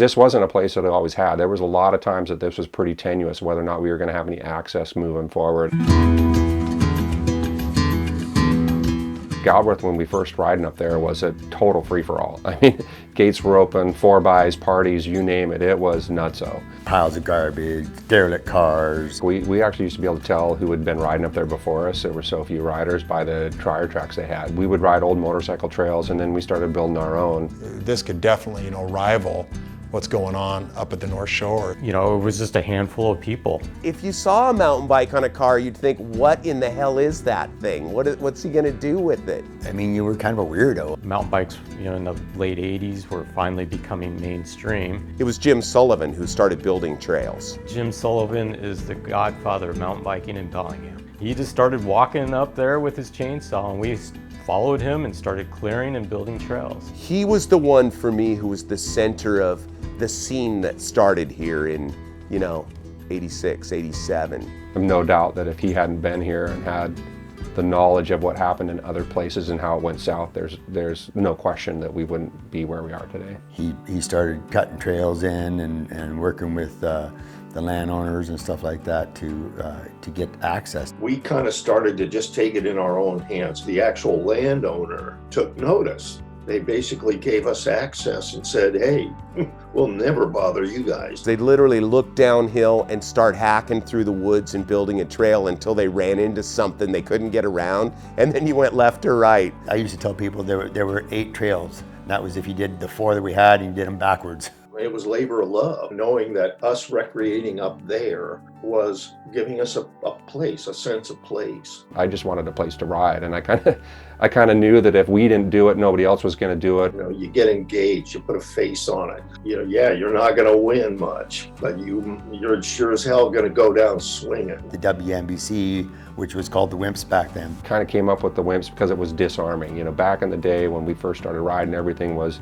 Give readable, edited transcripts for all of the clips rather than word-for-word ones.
This wasn't a place that I always had. There was a lot of times that this was pretty tenuous, whether or not we were going to have any access moving forward. Galbraith, when we first riding up there, was a total free-for-all. I mean, gates were open, 4-bys, parties, you name it, it was nutso. Piles of garbage, derelict cars. We actually used to be able to tell who had been riding up there before us. There were so few riders by the tire tracks they had. We would ride old motorcycle trails, and then we started building our own. This could definitely, rival what's going on up at the North Shore. It was just a handful of people. If you saw a mountain bike on a car, you'd think, what in the hell is that thing? What's he gonna do with it? I mean, you were kind of a weirdo. Mountain bikes, in the late 80s were finally becoming mainstream. It was Jim Sullivan who started building trails. Jim Sullivan is the godfather of mountain biking in Bellingham. He just started walking up there with his chainsaw, and we followed him and started clearing and building trails. He was the one for me who was the center of the scene that started here in, 86, 87. I have no doubt that if he hadn't been here and had the knowledge of what happened in other places and how it went south, there's no question that we wouldn't be where we are today. He started cutting trails in and working with the landowners and stuff like that to get access. We kind of started to just take it in our own hands. The actual landowner took notice. They basically gave us access and said, hey, we'll never bother you guys. They literally look downhill and start hacking through the woods and building a trail until they ran into something they couldn't get around, and then you went left or right. I used to tell people there were 8 trails. That was if you did the 4 that we had and you did them backwards. It was labor of love, knowing that us recreating up there was giving us a place, a sense of place. I just wanted a place to ride, and I kind of knew that if we didn't do it, nobody else was going to do it. You get engaged, you put a face on it. Yeah, you're not going to win much, but you're sure as hell going to go down swinging. The WNBC, which was called the Wimps back then. Kind of came up with the Wimps because it was disarming. Back in the day when we first started riding, everything was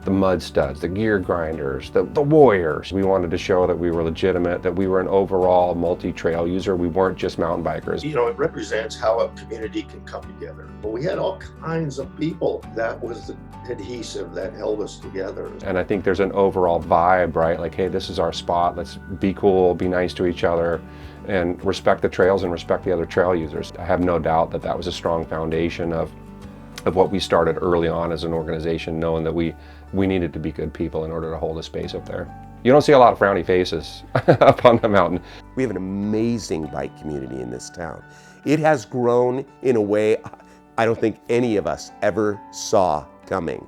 the mud studs, the gear grinders, the warriors. We wanted to show that we were legitimate, that we were an overall multi-trail user. We weren't just mountain bikers. It represents how a community can come together. But we had all kinds of people. That was the adhesive that held us together. And I think there's an overall vibe, right? Like, hey, this is our spot. Let's be cool, be nice to each other, and respect the trails and respect the other trail users. I have no doubt that that was a strong foundation of what we started early on as an organization, knowing that we needed to be good people in order to hold a space up there. You don't see a lot of frowny faces up on the mountain. We have an amazing bike community in this town. It has grown in a way I don't think any of us ever saw coming.